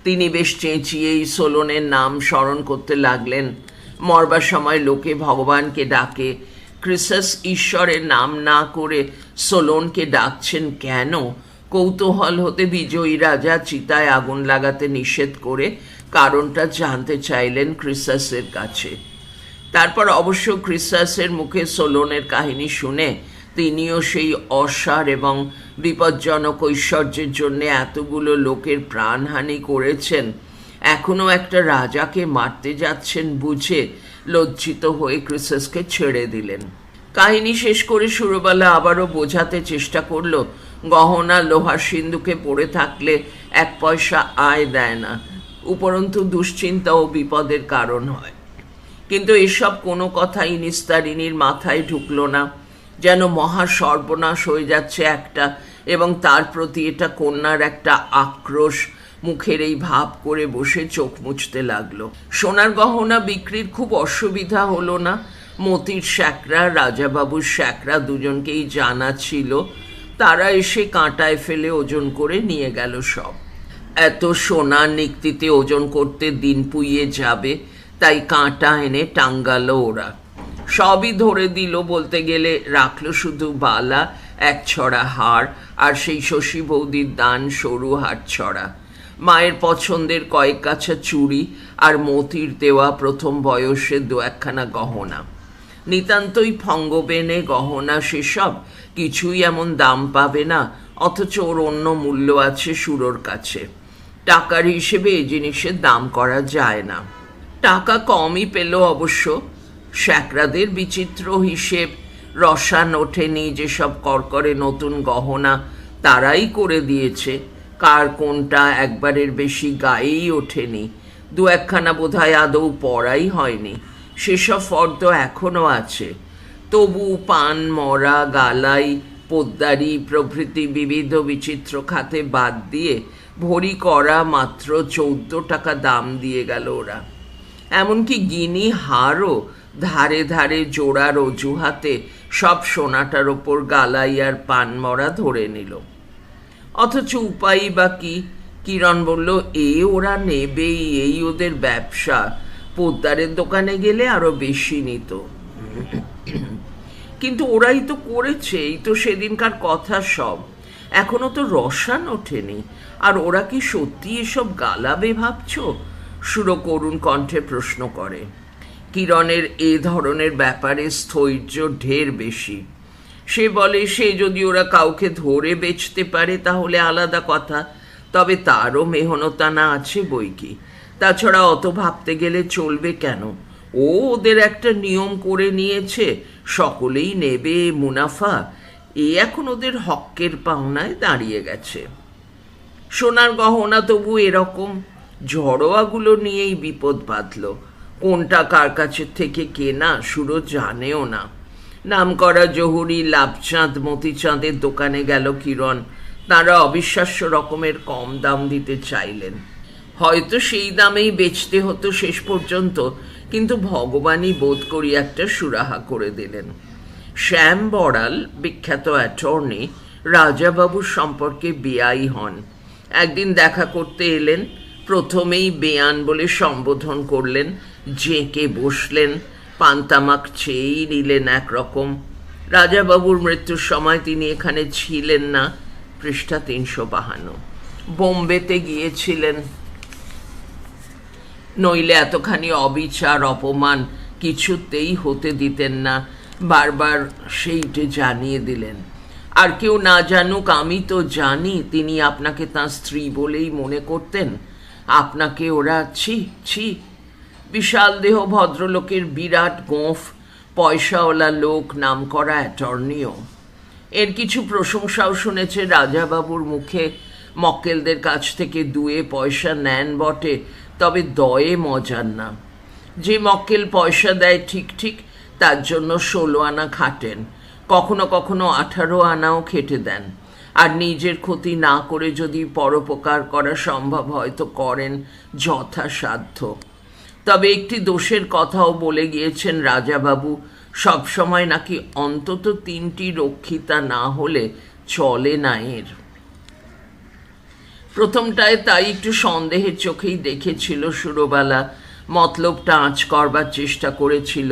তিনি বেশ চেঁচিয়েই সোলোনের নাম স্মরণ করতে লাগলেন। মরবার সময় লোকে ভগবানকে ডাকে, ক্রিসাস ঈশ্বরের নাম না করে সোলোনকে ডাকছেন কেন? কৌতূহল হতে বিজয়ী রাজা চিতায় আগুন লাগাতে নিষেধ করে কারণটা জানতে চাইলেন ক্রিসাসের কাছে। তারপর অবশ্য ক্রিসাসের মুখে সোলোনের কাহিনী শুনে তিনিও সেই অসার এবং বিপজ্জনক ঐশ্বর্যের জন্য এতগুলো লোকের প্রাণহানি করেছেন, এখনও একটা রাজাকে মারতে যাচ্ছেন বুঝে লজ্জিত হয়ে ক্রিসাসকে ছেড়ে দিলেন। কাহিনী শেষ করে সুরবালা আবারও বোঝাতে চেষ্টা করল, গহনা লোহার সিন্ধুকে পড়ে থাকলে 1 পয়সা আয় দেয় না, উপরন্তু দুশ্চিন্তা ও বিপদের কারণ হয়। কিন্তু এসব কোনো কথাই নিস্তারিণীর মাথায় ঢুকল না। যেন মহা সর্বনাশ হয়ে যাচ্ছে একটা, এবং তার প্রতি এটা কন্যার একটা আক্রোশ। মুখের এই ভাব করে বসে চোখ মুছতে লাগলো। সোনার গহনা বিক্রির খুব অসুবিধা হলো না। মতির শ্যাকরা, রাজাবাবুর শ্যাকরা দুজনকেই জানা ছিল। তারা এসে কাঁটায় ফেলে ওজন করে নিয়ে গেল সব। এত সোনার নিক্তিতে ওজন করতে দিন পুইয়ে যাবে, তাই কাঁটা এনে টাঙ্গালো ওরা। সবই ধরে দিল বলতে গেলে, রাখলো শুধু বালা, 1 ছড়া হার, আর সেই শশী বৌদির দান সরু হাট ছড়া, মায়ের পছন্দের কয়েক কাছা চুড়ি, আর মতির দেওয়া প্রথম বয়সে 2-1খানা গহনা। নিতান্তই ফঙ্গবেনে গহনা সেসব, কিছুই এমন দাম পাবে না, অথচ ওর অন্য মূল্য আছে সুরোর কাছে। টাকার হিসেবে এই জিনিসের দাম করা যায় না। টাকা কমই পেল অবশ্য। শ্যাকরাদের বিচিত্র হিসেব, রসান ওঠেনি যেসব করকরে নতুন গহনা, তারাই করে দিয়েছে। কার কোনটা একবারের বেশি গায়েই ওঠেনি। 2-1খানা বোধহয় আদৌ পড়াই হয়নি। সেসব ফর্দ এখনও আছে। তবু পান, মরা, গালাই, পোদ্দারি প্রভৃতি বিবিধ বিচিত্র খাতে বাদ দিয়ে ভরি করা মাত্র 14 টাকা দাম দিয়ে গেল ওরা। এমনকি গিনি হারও ধারে ধারে জোড়ার অজুহাতে সব সোনাটার ওপর গালাই আর পানমরা ধরে নিল। অথচ উপায় বা কি? কিরণ বলল, ওরা নেবেই, এই ওদের ব্যবসা। পোদ্দারের দোকানে গেলে আরো বেশি নিত। কিন্তু ওরাই তো করেছে, এই তো সেদিনকার কথা সব। এখনো তো রসান ওঠেনি, আর ওরা কি সত্যি এসব গালাবে ভাবছ? সুর করুণ কণ্ঠে প্রশ্ন করে। কিরণের এ ধরনের ব্যাপারে স্থৈর্য ঢের বেশি। সে বলে, সে যদি ওরা কাউকে ধরে বেচতে পারে তাহলে আলাদা কথা, তবে তারও মেহনতানা আছে বই কি। তাছাড়া অত ভাবতে গেলে চলবে কেন? ওদের একটা নিয়ম করে নিয়েছে, সকলেই নেবে মুনাফা। এখন ওদের হক্কের পাওনায় দাঁড়িয়ে গেছে। সোনার গহনা তবু এরকম, ঝড়োয়াগুলো নিয়েই বিপদ বাঁধল। কোনটা কার কাছের থেকে কেনা সুরো জানেও না। নামকরা জহুরি লাভচাঁদ মতিচাঁদের দোকানে গেল কিরণ। তারা অবিশ্বাস্য রকমের কম দাম দিতে চাইলেন। হয়তো সেই দামেই বেচতে হতো শেষ পর্যন্ত, কিন্তু ভগবানই বোধ করি একটা সুরাহা করে দিলেন। শ্যাম বড়াল, বিখ্যাত অ্যাটর্নি, রাজাবাবুর সম্পর্কে বেআই হন। একদিন দেখা করতে এলেন। প্রথমেই বেয়ান বলে সম্বোধন করলেন, জেঁকে বসলেন, পান্তামাক চেয়েই নিলেন একরকম। রাজাবাবুর মৃত্যুর সময় তিনি এখানে ছিলেন না। পৃষ্ঠা 352। বোম্বেতে গিয়েছিলেন, নইলে এতখানি অবিচার অপমান কিছুতেই হতে দিতেন না। বারবার সেইটে জানিয়ে দিলেন। আর কেউ না জানুক, আমি তো জানি তিনি আপনাকে তাঁর স্ত্রী বলেই মনে করতেন। আপনাকে ওরা ছি। বিশাল দেহ ভদ্রলোকের বিরাট গোঁফ, পয়সাওয়ালা লোক, নামকরা অ্যাটর্নিও। এর কিছু প্রশংসাও শুনেছে রাজাবাবুর মুখে। মক্কেলদের কাছ থেকে 2 পয়সা নেন বটে, তবে দয়ে মজার না। যে মক্কেল পয়সা দেয় ঠিক তার জন্য 16 আনা খাটেন, কখনো কখনো 18 আনাও খেটে দেন। আর নিজের ক্ষতি না করে যদি পরোপকার করা সম্ভব হয় তো করেন যথাসাধ্য। তবে একটি দোষের কথাও বলে গিয়েছেন রাজাবাবু, সবসময় নাকি অন্তত 3টি রক্ষিতা না হলে চলে না এর। প্রথমটায় তাই একটু সন্দেহের চোখেই দেখেছিল সুরবালা, মতলবটা আঁচ করবার চেষ্টা করেছিল,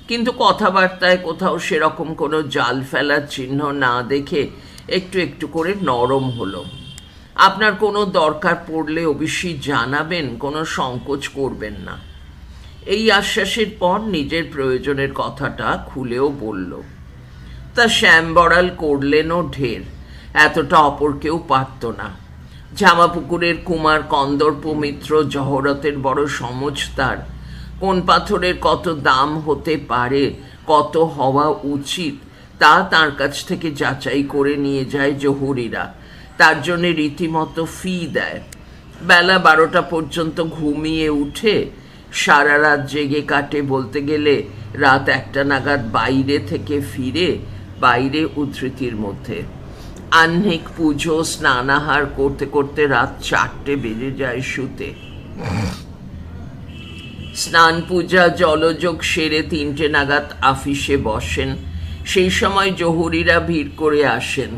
কিন্তু কথাবার্তায় কোথাও সেরকম কোনো জাল ফেলার চিহ্ন না দেখে একটু একটু করে নরম হলো। আপনার কোনো দরকার পড়লে অবশ্যই জানাবেন, কোনো সংকোচ করবেন না। এই আশ্বাসের পর নিজের প্রয়োজনের কথাটা খুলেও বলল। তা শ্যাম বড়াল করলেনও ঢের, এতটা অপর কেউ পারত না। জামাপুকুরের কুমার কন্দর্প মিত্র জহরতের বড় সমঝদার। কোন পাথরের কত দাম হতে পারে, কত হওয়া উচিত, তা তার কাছ থেকে যাচাই করে নিয়ে যায় জহুরিরা। তার জন্য রীতিমতো ফি দেয়। বেলা 12টা পর্যন্ত ঘুমিয়ে উঠে সারা রাত জেগে কাটে, বলতে গেলে রাত 1টা নাগাদ বাইরে থেকে ফিরে, বাইরে উদ্ধৃতির মধ্যে। আহ্নিক পুজো স্নানাহার করতে করতে রাত 4টে বেজে যায় শুতে। স্নান পূজা জলযোগ সেরে 3টে নাগাদ আফিসে বসেন। সেই সময় জহুরিরা ভিড় করে আসেন।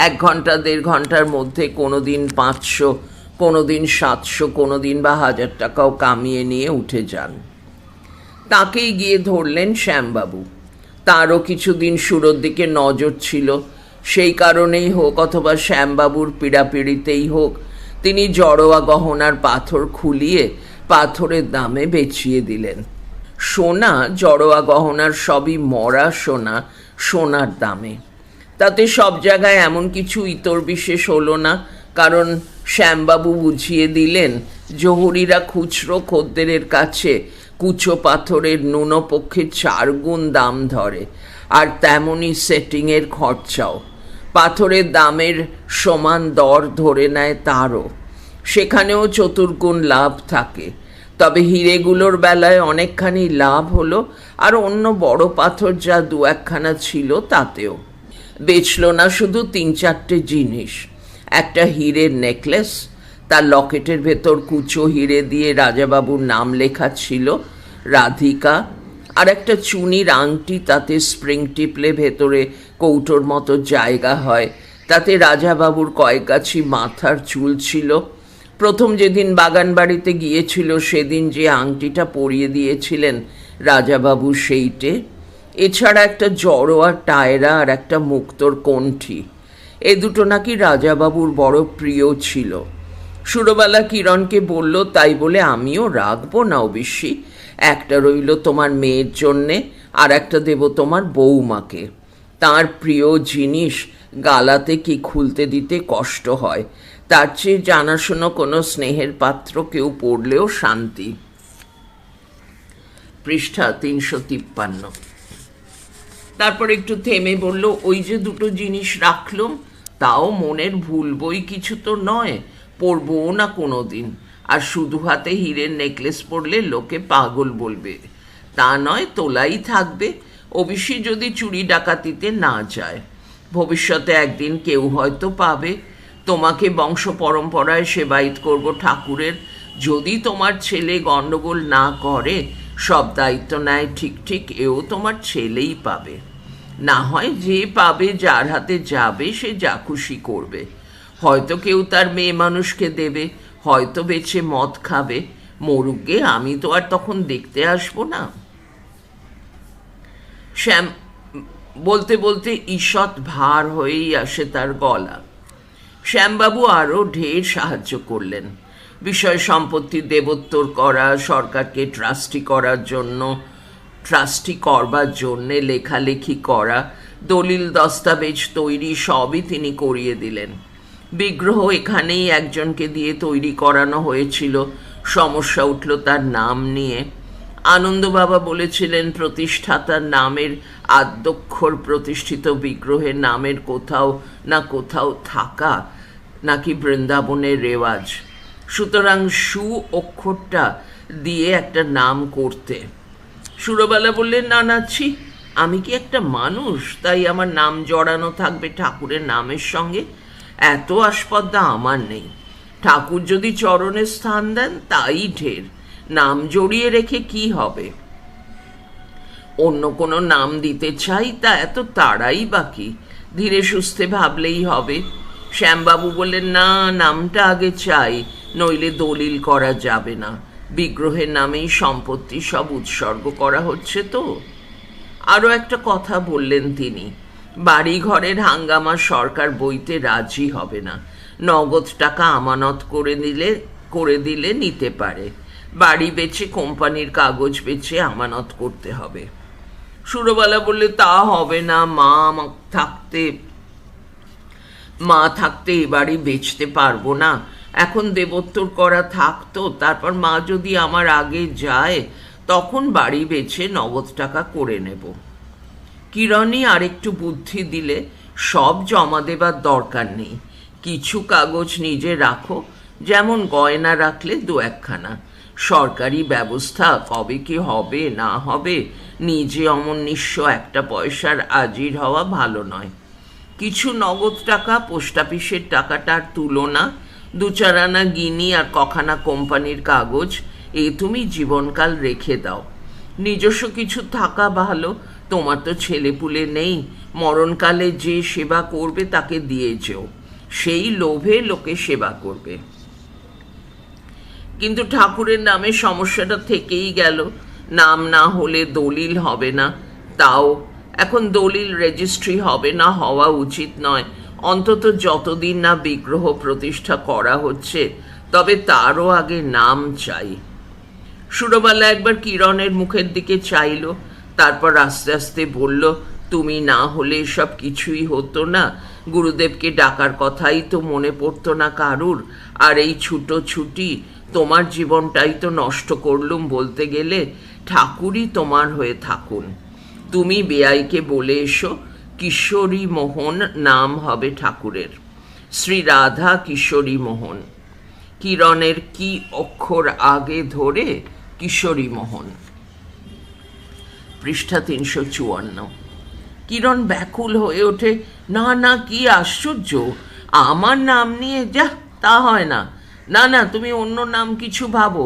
1 ঘন্টা 1.5 ঘন্টার মধ্যে কোনোদিন 500, কোনোদিন 700, কোনোদিন বা 1000 টাকাও কামিয়ে নিয়ে উঠে যান। তাকেই গিয়ে ধরলেন শ্যামবাবু। তারও কিছুদিন সুরোর দিকে নজর ছিল। সেই কারণেই হোক অথবা শ্যামবাবুর পীড়াপিড়িতেই হোক, তিনি জড়োয়া গহনার পাথর খুলিয়ে পাথরের দামে বেচিয়ে দিলেন। সোনা, জড়োয়া গহনার সবই মরা সোনা, সোনার দামে। তাতে সব জায়গায় এমন কিছু ইতর বিশেষ হলো না, কারণ শ্যামবাবু বুঝিয়ে দিলেন জহুরিরা খুচরো খদ্দেরের কাছে কুচো পাথরের ন্যূনপক্ষে 4 গুণ দাম ধরে, আর তেমনই সেটিংয়ের খরচাও। পাথরের দামের সমান দর ধরে নেয় তারও, সেখানেও 4 গুণ লাভ থাকে। তবে হিরেগুলোর বেলায় অনেকখানি লাভ হলো, আর অন্য বড় পাথর যা 2-1খানা ছিল তাতেও। বেচল না শুধু 3-4টে জিনিস। একটা হীরের নেকলেস, তার লকেটের ভেতর কুচো হিরে দিয়ে রাজাবাবুর নাম লেখা ছিল, রাধিকা, আর একটা চুনির আংটি, তাতে স্প্রিং টিপলে ভেতরে কৌটোর মতো জায়গা হয়, তাতে রাজাবাবুর কয়েকগাছি মাথার চুল ছিল। প্রথম যেদিন বাগান বাড়িতে গিয়েছিল সেদিন যে আংটিটা পরিয়ে দিয়েছিলেন রাজাবাবু সেইটে। এছাড়া একটা জড়োয়া টায়রা আর একটা মুক্তোর কণ্ঠি, এ দুটো নাকি রাজাবাবুর বড় প্রিয় ছিল। সুরবালা কিরণকে বলল, তাই বলে আমিও রাখবো না অবশ্যই, একটা রইল তোমার মেয়ের জন্যে, আর একটা দেব তোমার বৌমাকে। তার প্রিয় জিনিস গালাতে কি খুলতে দিতে কষ্ট হয়, তার চেয়ে জানাশুনো কোনো স্নেহের পাত্র কেউ পড়লেও শান্তি। পৃষ্ঠা 353। তারপর একটু থেমে বলল, ওই যে দুটো জিনিস রাখলুম, তাও মনের ভুল বই কিছু তো নয়, পরবও না কোনো দিন। আর শুধু হাতে হীরের নেকলেস পরলে লোকে পাগল বলবে, তা নয়, তোলাই থাকবে, অবশ্যই যদি চুরি ডাকাতিতে না যায়। ভবিষ্যতে একদিন কেউ হয়তো পাবে। তোমাকে বংশ পরম্পরায় সেবায়িত করব ঠাকুরের। যদি তোমার ছেলে গণ্ডগোল না করে, সব দায়িত্ব নেয় ঠিক ঠিক, এও তোমার ছেলেই পাবে। না হয় যে পাবে, যার হাতে যাবে, সে যা খুশি করবে। হয়তো কেউ তার মেয়ে মানুষকে দেবে, হয়তো বেছে মদ খাবে। মরুগে, আমি তো আর তখন দেখতে আসবো না। শ্যাম বলতে বলতে ঈষৎ ভার হয়েই আসে তার গলা। শ্যামবাবু আরও ঢের সাহায্য করলেন। বিষয় সম্পত্তি দেবোত্তর করা, সরকারকে ট্রাস্টি করবার জন্যে লেখালেখি করা, দলিল দস্তাবেজ তৈরি, সবই তিনি করিয়ে দিলেন। বিগ্রহ এখানেই একজনকে দিয়ে তৈরি করানো হয়েছিল। সমস্যা উঠল তার নাম নিয়ে। আনন্দ বাবা বলেছিলেন, প্রতিষ্ঠাতার নামের আদ্যক্ষর প্রতিষ্ঠিত বিগ্রহের নামের কোথাও না কোথাও থাকা নাকি বৃন্দাবনের রেওয়াজ। সুতরাং সু অক্ষরটা দিয়ে একটা নাম করতে। সুরবালা বললেন, না না, ছি, আমি কি একটা মানুষ, তাই আমার নাম জড়ানো থাকবে ঠাকুরের নামের সঙ্গে? এত আসপদ্দা আমার নেই। ঠাকুর যদি চরণে স্থান দেন তাই ঢের, নাম জড়িয়ে রেখে কি হবে? অন্য কোনো নাম দিতে চাই, তা এত তাড়াই বাকি, ধীরে সুস্থে ভাবলেই হবে। শ্যামবাবু বললেন, না, নামটা আগে চাই, নইলে দলিল করা যাবে না। বিগ্রহের নামেই সম্পত্তি সব উৎসর্গ করা হচ্ছে তো। আরও একটা কথা বললেন তিনি, বাড়ি ঘরের হাঙ্গামা সরকার বইতে রাজি হবে না। নগদ টাকা আমানত করে দিলে নিতে পারে। বাড়ি বেচে, কোম্পানির কাগজ বেচে আমানত করতে হবে। সুরবালা বললে, তা হবে না, মা থাকতে এ বাড়ি বেচতে পারবো না। এখন দেবোত্তর করা থাকতো, তারপর মা যদি আমার আগে যায়, তখন বাড়ি বেচে নগদ টাকা করে নেব। কিরণই আরেকটু বুদ্ধি দিলে, সব জমা দেবার দরকার নেই, কিছু কাগজ নিজে রাখো, যেমন গয়না রাখলে 2-1খানা। সরকারি ব্যবস্থা কবে কি হবে না হবে, নিজে অমন নিঃস্ব একটা পয়সার আজির হওয়া ভালো নয়। কিছু নগদ টাকা, পোস্ট অফিসের টাকাটার তুলনা, 2-4 আনা গিনি আর কখানা কোম্পানির কাগজ, এ তুমি জীবনকাল রেখে দাও। নিজস্ব কিছু থাকা ভালো, তোমার তো ছেলেপুলে নেই, মরণকালে যে সেবা করবে তাকে দিয়ে যেও, সেই লোভে লোকে সেবা করবে। কিন্তু ঠাকুরের নামে সমস্যাটা থেকেই গেল, নাম না হলে দলিল হবে না। তাও এখন দলিল রেজিস্ট্রি হবে না, হওয়া উচিত নয়, অন্তত যতদিন না বিগ্রহ প্রতিষ্ঠা করা হচ্ছে, তবে তারও আগে নাম চাই। সুরবালা একবার কিরণের মুখের দিকে চাইল, তারপর আস্তে আস্তে বলল, তুমি না হলে সব কিছুই হতো না। গুরুদেবকে ডাকার কথাই তো মনে পড়তো না কারুর, আর এই ছুটোছুটি, তোমার জীবনটাই তো নষ্ট করলুম বলতে গেলে। ঠাকুরই তোমার হয়ে থাকুন। তুমি বেয়াইকে বলে এসো, কিশোরী মোহন নাম হবে ঠাকুরের, শ্রী রাধা কিশোরী মোহন। কিরণের কি অক্ষর আগে ধরে কিশোরী মোহন। পৃষ্ঠা 354। কিরণ ব্যাকুল হয়ে ওঠে, না না, কি আশ্চর্য, আমার নাম নিয়ে, যা, তা হয় না। না না, তুমি অন্য নাম কিছু ভাবো,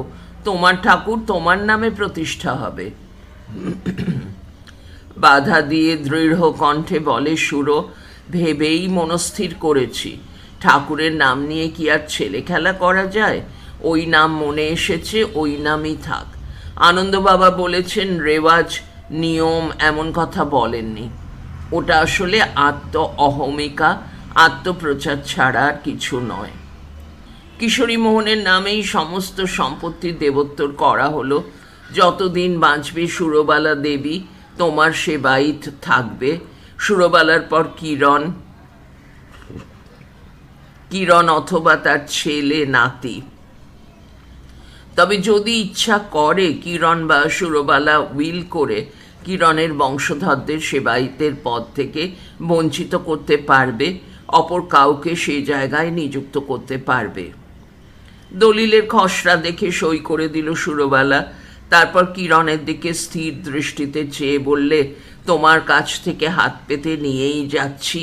তোমার ঠাকুর তোমার নামে প্রতিষ্ঠা হবে। বাধা দিয়ে দৃঢ় কণ্ঠে বলে সুরো, ভেবেই মনস্থির করেছি। ঠাকুরের নাম নিয়ে কি আর ছেলে খেলা করা যায়? ওই নাম মনে এসেছে, ওই নামই থাক। আনন্দ বাবা বলেছেন রেওয়াজ, নিয়ম এমন কথা বলেননি। ওটা আসলে অহমিকা, আত্মপ্রচার ছাড়া আর কিছু নয়। কিশোরী মোহনের নামেই সমস্ত সম্পত্তির দেবোত্তর করা হলো। যতদিন বাঁচবে সুরবালা দেবী তোমার সেবাই থাকবে। সুরবালার পর কিরণ অথবা তার ছেলে নাতি। তবে যদি ইচ্ছা করে কিরণ বা সুরবালা উইল করে কিরণের বংশধরদের সেবায়িতের পদ থেকে বঞ্চিত করতে পারবে, অপর কাউকে সেই জায়গায় নিযুক্ত করতে পারবে। দলিলের খসড়া দেখে সই করে দিল সুরবালা। তারপর কিরণের দিকে স্থির দৃষ্টিতে চেয়ে বললে, তোমার কাছ থেকে হাত পেতে নিয়েই যাচ্ছি,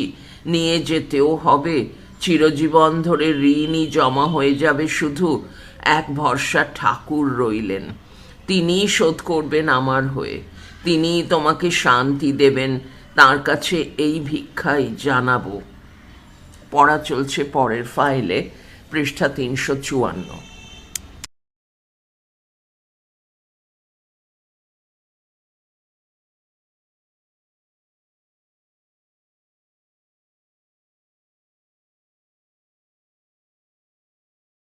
নিয়ে যেতেও হবে। চিরজীবন ধরে ঋণই জমা হয়ে যাবে। শুধু এক ভরসা ঠাকুর রইলেন, তিনিই শোধ করবেন আমার হয়ে, তিনিই তোমাকে শান্তি দেবেন। তার কাছে এই ভিক্ষাই জানাবো। পড়া চলছে পরের ফাইলে, পৃষ্ঠা 354।